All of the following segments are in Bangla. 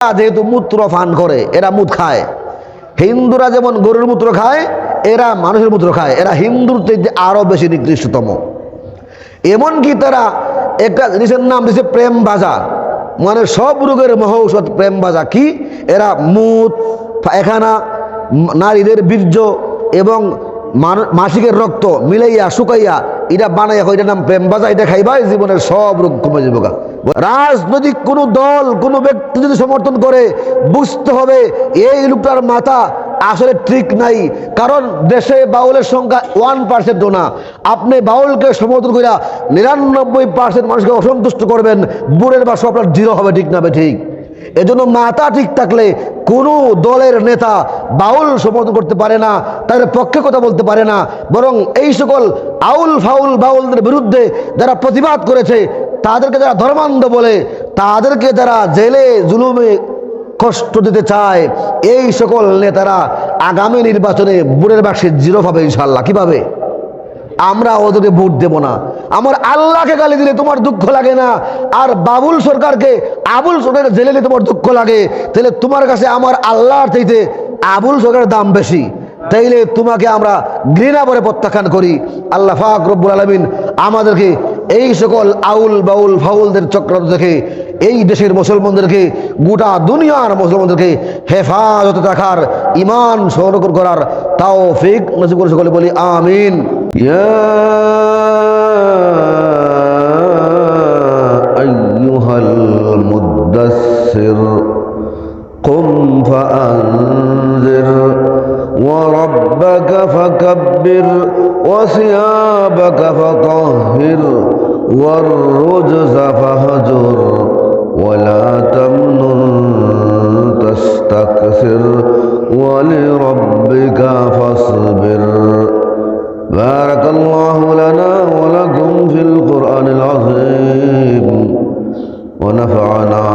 যেহেতু মূত্র পান করে, এরা মুদ খায়। হিন্দুরা যেমন গরুর মূত্র খায়, এরা মানুষের মূত্র খায়। এরা হিন্দুর থেকে আরো বেশি নিকৃষ্টতম। এমনকি তারা একটা জিনিসের নাম দিয়েছে প্রেম বাজা, মানে সব রোগের মহৌষধ প্রেম বাজা। কি? এরা মুত, পায়খানা, নারীদের বীর্য এবং মাসিকের রক্ত মিলাইয়া শুকাইয়া এটা বানাইয়া এটার নাম প্রেম বাজা। এটা খাইবা জীবনের সব রোগ কমে যাবে। রাজনৈতিক কোনো দল কোনো ব্যক্তি যদি সমর্থন করে, বুঝতে হবে এই লোকটার মাথা আসলে ঠিক নাই। কারণ দেশে বাউলের সংখ্যা 1% না। আপনি বাউলকে সমর্থন করিয়া 99% মানুষকে অসন্তুষ্ট করবেন, বুড়ের বাসা আপনার 0 হবে। ঠিক না? ঠিক। এজন্য মাথা ঠিক থাকলে কোনো দলের নেতা বাউল সমর্থন করতে পারে না, তাদের পক্ষে কথা বলতে পারে না। বরং এই সকল আউল ফাউল বাউলদের বিরুদ্ধে যারা প্রতিবাদ করেছে, তাদেরকে যারা ধর্মান্ধ বলে, তাদেরকে যারা জেলে জুলুমে কষ্ট দিতে চায়, এই সকল নেতারা আগামী নির্বাচনে বুড়ের বাক্সে 0 পাবে ইনশাল্লাহ। কিভাবে? আমরা ওদেরকে ভোট দেব না। আমার আল্লাহকে গালি দিলে তোমার দুঃখ লাগে না, আর বাবুল সরকারকে, আবুল সরকারকে জেলে দিলে তোমার দুঃখ লাগে, তাহলে তোমার কাছে আমার আল্লাহর চাইতে আবুল সরকারের দাম বেশি। তাইলে তোমাকে আমরা ঘৃণা করে প্রত্যাখ্যান করি। আল্লাহ পাক রব্বুল আলামিন আমাদেরকে এই সকল আউল বাউল ফাউলদের চক্রান্ত থেকে এই দেশের মুসলমানদেরকে, গোটা দুনিয়ার মুসলমানদেরকে হেফাজতে রাখার, ঈমান সংরক্ষণ করার তৌফিক নসিব করে সকলে বলি আমিন। ইয়া আইয়ুহাল মুদ্দাসসির কুম ফাআনজির وربك فكبر وثيابك فطهر والرجز فهجر ولا تمنن تستكثر ولربك فاصبر. بارك الله لنا ولكم في القرآن العظيم ونفعنا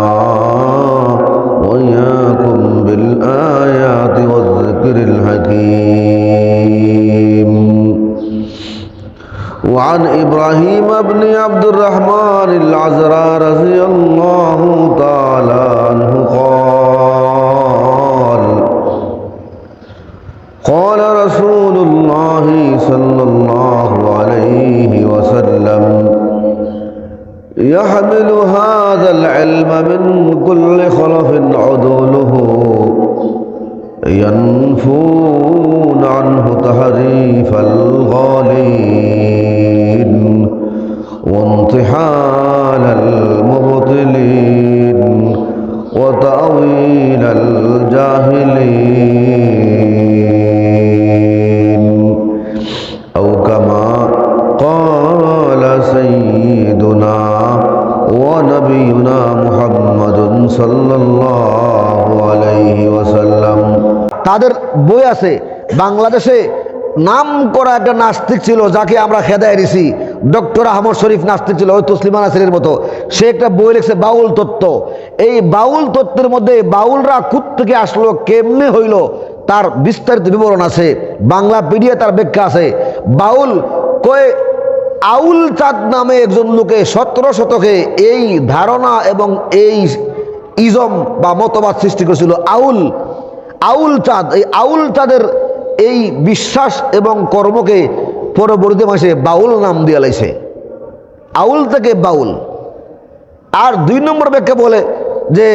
وإياكم بالآيات والذكر الحكيم. وعن إبراهيم بن عبد الرحمن العزرا رضي الله تعالى عنه قال رسول الله صلى الله عليه وسلم يحمل هذا العلم من كل خلف عدوله ينفون عنه تحريف الغالين وانتحال المبطلين وتأويل الجاهلين أو كما قال سيدنا ونبينا محمد صلى الله عليه وسلم. তাদের বই আছে। বাংলাদেশে নাম করা একটা নাস্তিক ছিল, যাকে আমরা খেদায় দিছি। ডক্টর আহমদ শরীফ নাস্তিক ছিল, ওই তসলিমা নাসিরের মতো। সে একটা বই লিখছে বাউল তত্ত্ব। এই বাউল তত্ত্বের মধ্যে বাউলরা কোত্থেকে আসলো, কেমনে হইল, তার বিস্তারিত বিবরণ আছে। বাংলা পিডিয়া তার ব্যাখ্যা আছে। বাউল কয়ে আউল চাঁদ নামে একজন লোকে 17 শতকে এই ধারণা এবং এই ইজম বা মতবাদ সৃষ্টি করেছিল। আউল চাঁদ, এই আউল চাঁদের এই বিশ্বাস এবং কর্মকে পরবর্তী মাসে বাউল নাম দিয়ে লাইছে। আউল থেকে বাউল। আর 2 নম্বর ব্যাখ্যা বলে যে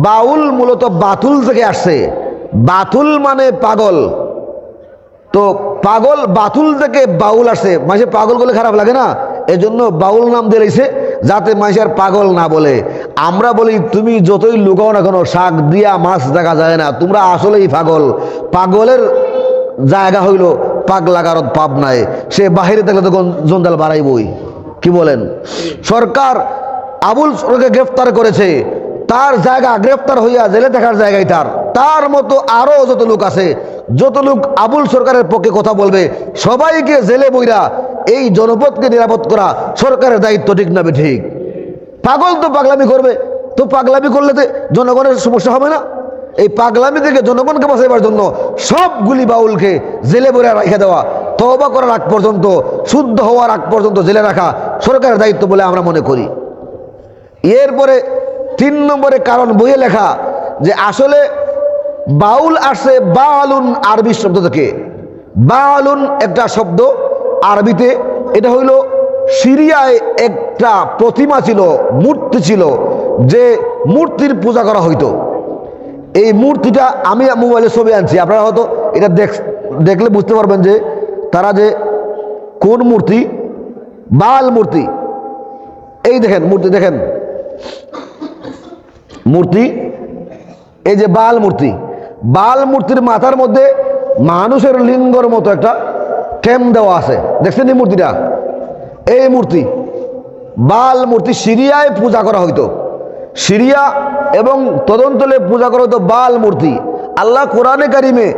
বাউল মূলত বাতুল থেকে আসছে। বাতুল মানে পাগল। তো পাগল, বাতুল থেকে বাউল আসছে। মাসে পাগল বলে খারাপ লাগে না, এজন্য বাউল নাম দিয়ে লাইছে, যাতে মাসে আর পাগল না বলে। আমরা বলি তুমি যতই লুকাও না কেন, শাক দিয়া মাছ দেখা যায় না, তোমরা আসলেই পাগল। পাগলের জায়গা হইল পাগলা কারত পাপ নাই, সে বাহিরে থাকলে তো জঞ্জাল বাড়াইবই। কি বলেন? সরকার আবুল সরকারকে গ্রেফতার করেছে, তার জায়গা গ্রেফতার হইয়া জেলে থাকার জায়গায় তার মতো আরো যত লোক আছে, যত লোক আবুল সরকারের পক্ষে কথা বলবে, সবাইকে জেলে বইরা এই জনপদকে নিরাপদ করা সরকারের দায়িত্ব। ঠিক না? ঠিক। পাগল তো পাগলামি করবে, তো পাগলামি করলে তো জনগণের সমস্যা হবে না? এই পাগলামি থেকে জনগণকে বাঁচাইবার জন্য সবগুলি বাউলকে জেলে বইরা রেখে দেওয়া, তওবা করার আগ পর্যন্ত, শুদ্ধ হওয়ার আগ পর্যন্ত জেলে রাখা সরকারের দায়িত্ব বলে আমরা মনে করি। এরপরে 3 নম্বরে কারণ বইয়ে লেখা যে আসলে বাউল আসছে বালুন আরবি শব্দ থেকে। বালুন একটা শব্দ আরবিতে, এটা হইল সিরিয়ায় একটা প্রতিমা ছিল, মূর্তি ছিল, যে মূর্তির পূজা করা হইতো। এই মূর্তিটা আমি মোবাইলে ছবি আনছি, আপনারা হয়তো এটা দেখলে বুঝতে পারবেন যে তারা যে কোন মূর্তি, বাল মূর্তি। এই দেখেন মূর্তি, দেখেন মূর্তি, এই যে বাল মূর্তি। বাল মূর্তির মাথার মধ্যে মানুষের লিঙ্গর মতো একটা ঠেম দেওয়া আছে, দেখছেন এই মূর্তিটা? এই মূর্তি বাল মূর্তি সিরিয়ায় পূজা করা হইতো, সিরিয়া এবং তদন্তলে পূজা করা হতো বাল মূর্তি। আল্লাহ কোরআনে কারিমে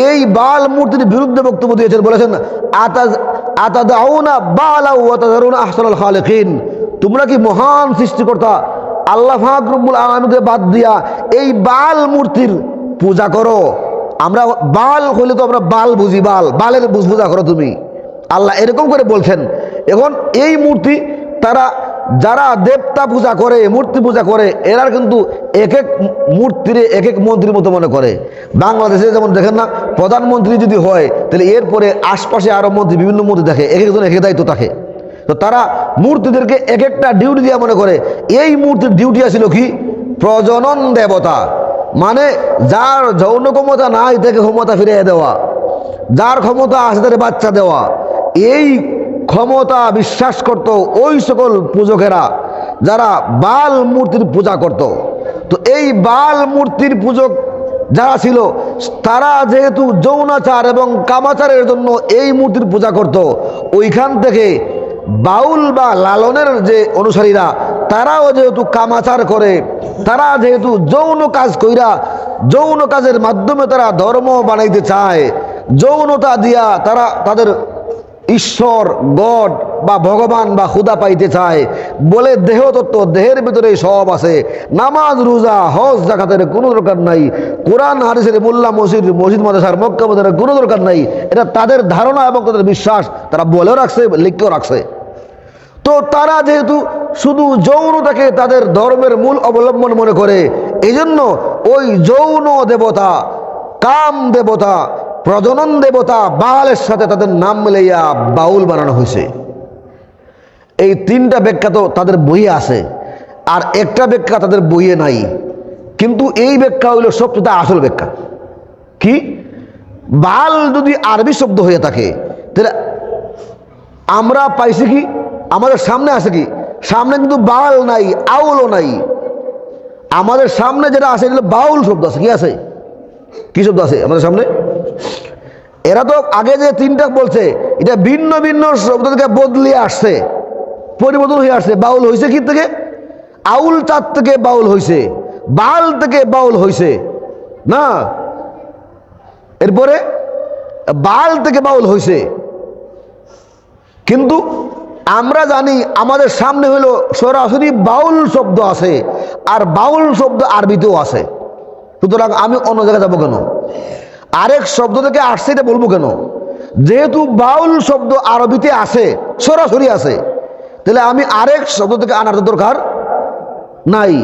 এই বাল মূর্তির বিরুদ্ধে বক্তব্য দিয়েছেন, বলেছেন আতাদাউনা বালা ওয়া তাযারুনা আহসানাল খালিকিন, তোমরা কি মহান সৃষ্টিকর্তা আল্লাহ পাক রব্বুল আলামিনকে বাদ দিয়া এই বাল মূর্তির পূজা করো? আমরা বাল হইলে তো আমরা বাল বুঝি, বালের পূজা করো তুমি, আল্লাহ এরকম করে বলছেন। এখন এই মূর্তি তারা যারা দেবতা পূজা করে, মূর্তি পূজা করে, এরা কিন্তু এক এক মূর্তির এক এক মন্ত্রীর মতো মনে করে। বাংলাদেশে যেমন দেখেন না, প্রধানমন্ত্রী যদি হয় তাহলে এরপরে আশপাশে আরো মন্ত্রী, বিভিন্ন মন্ত্রী থাকে, এক একজন এক এক দায়িত্ব থাকে। তো তারা মূর্তিদেরকে এক একটা ডিউটি দিয়া মনে করে। এই মূর্তির ডিউটি আছিল কি? প্রজনন দেবতা, মানে যার যৌন ক্ষমতা নাই তাকে ক্ষমতা ফিরিয়ে দেওয়া, যার ক্ষমতা আছে তাদের বাচ্চা দেওয়া। এই ক্ষমতা বিশ্বাস করত ওই সকল পূজকেরা যারা বাল মূর্তির পূজা করত। তো এই বাল মূর্তির পূজক যারা ছিল, তারা যেহেতু যৌনাচার এবং কামাচারের জন্য এই মূর্তির পূজা করত, ওইখান থেকে বাউল বা লালনের যে অনুসারীরা, তারাও যেহেতু কামাচার করে, তারা যেহেতু যৌন কাজ কইরা, যৌন কাজের মাধ্যমে তারা ধর্ম বানাইতে চায়, যৌনতা দিয়া তারা তাদের ঈশ্বর, গড বা ভগবান বা খুদা পাইতে চায় বলে দেহতত্ত্ব, দেহের ভিতরে সব আছে। নামাজ, রোজা, হজ, জাকাতের কোনো দরকার নাই, কোরআন হাদিসের, মোল্লা মসজিদ মাদ্রাসার, মক্কা মদিনার কোনো দরকার নাই। এটা তাদের ধারণা এবং তাদের বিশ্বাস, তারা বলেও রাখছে, লিখেও রাখছে। তো তারা যেহেতু শুধু যৌনতাকে তাদের ধর্মের মূল অবলম্বন মনে করে, এই জন্য ওই যৌন দেবতা, কাম দেবতা, প্রজনন দেবতা বালের সাথে তাদের নাম মিলাইয়া বাউল বানানো হয়েছে। এই তিনটা ব্যাখ্যা তো তাদের বইয়ে আছে, আর একটা ব্যাখ্যা তাদের বইয়ে নাই। কিন্তু এই ব্যাখ্যা হইল সবচেয়ে আসল ব্যাখ্যা। কি? বাল যদি আরবি শব্দ হয়ে থাকে, তাহলে আমরা পাইছি কি? আমাদের সামনে আছে কি? সামনে কিন্তু বাল নাই, আউলও নাই। আমাদের সামনে যেটা আছে এগুলো বাউল শব্দ আছে। কি আছে? কি শব্দ আছে আমাদের সামনে? এরা তো আগে যে তিনটা বলছে, এটা ভিন্ন ভিন্ন শব্দ থেকে বদলিয়ে আসছে, পরিবর্তন হয়ে আসছে। বাউল হয়েছে কি থেকে? আউল চাঁদ থেকে বাউল হয়েছে, বাল থেকে বাউল হয়েছে না, এরপরে বাল থেকে বাউল হয়েছে। কিন্তু আমরা জানি আমাদের সামনে হলো সরাসরি বাউল শব্দ আছে, আর বাউল শব্দ আরবিতেও আছে। সুতরাং আমি অন্য জায়গায় যাবো কেন? আরেক শব্দ থেকে আসছে এটা বলবো কেন? যেহেতু বাউল শব্দ আরবিতে আছে, সরাসরি আছে, তাহলে আমি আরেক শব্দ থেকে আনার তো দরকার নাই।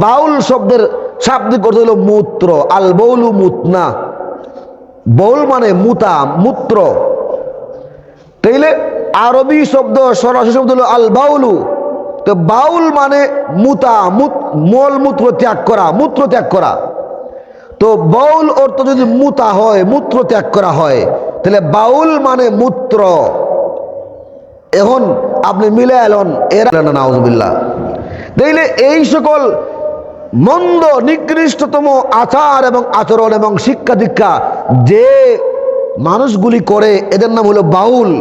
বাউল শব্দের শাব্দিক অর্থ হলো মূত্র। আল বৌলু মুতনা, বৌল মানে মুতা, মূত্র। তাইলে আরবি শব্দ সরাসরি শব্দ হলো আল বাউলু। তো বাউল মানে মুতা, মল মূত্র ত্যাগ করা, মূত্র ত্যাগ করা। তো বাউল অর্থ যদি মুতা হয়, মূত্র ত্যাগ করা হয়, তাহলে বাউল মানে মূত্র। এখন আপনি মিলে এলেন এরা, নাউজুবিল্লাহ। তাইলে এই সকল মন্দ নিকৃষ্টতম আচার এবং আচরণ এবং শিক্ষা দীক্ষা যে মানুষগুলি করে, এদের নাম হলো বাউল।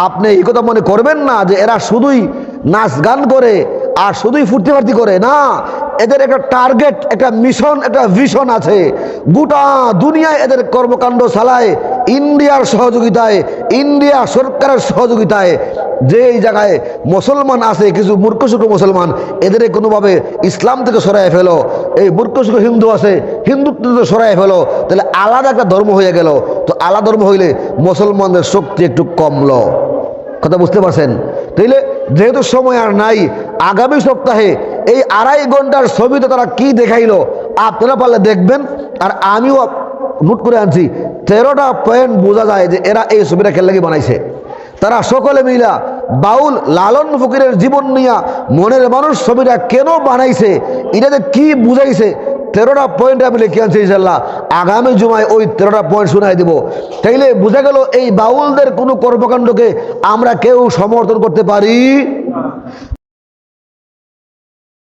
আপনি এই কথা মনে করবেন না যে এরা শুধুই নাচ গান করে আর শুধুই ফুর্তি ফার্তি করে, না। এদের একটা টার্গেট, একটা মিশন, একটা ভিশন আছে। গোটা দুনিয়ায় এদের কর্মকাণ্ড চালায় ইন্ডিয়ার সহযোগিতায়, ইন্ডিয়া সরকারের সহযোগিতায়। যেই জায়গায় মুসলমান আছে, কিছু মূর্খসূখ মুসলমান, এদের কোনোভাবে ইসলাম থেকে সরাই ফেলো। এই মূর্খসূখ হিন্দু আছে, হিন্দুত্ব থেকে সরাই ফেলো, তাহলে আলাদা একটা ধর্ম হয়ে গেল। তো আলাদা ধর্ম হইলে মুসলমানদের শক্তি একটু কমলো। কথা বুঝতে পারছেন? তাইলে যেহেতু সময় আর নাই, আগামী সপ্তাহে এই 2.5 ঘন্টার ছবিতে তারা কি দেখাইলো আপনারা পারলে দেখবেন, আর আমিও নোট করে আনছি। 13টা পয়েন্ট বোঝা যায় যে এরা এই ছবিটা কেন লাগি বানাইছে। তারা সকলে মিলা বাউল লালন ফকিরের জীবন নিয়া মনের মানুষ ছবিটা কেন বানাইছে, এটাতে কি বুঝাইছে, 13টা পয়েন্ট আমি লিখে আনছি। ইনশাল্লাহ আগামী জুমায় ওই 13টা পয়েন্ট শোনাই দেব। তাইলে বোঝা গেল এই বাউলদের কোনো কর্মকাণ্ডকে আমরা কেউ সমর্থন করতে পারি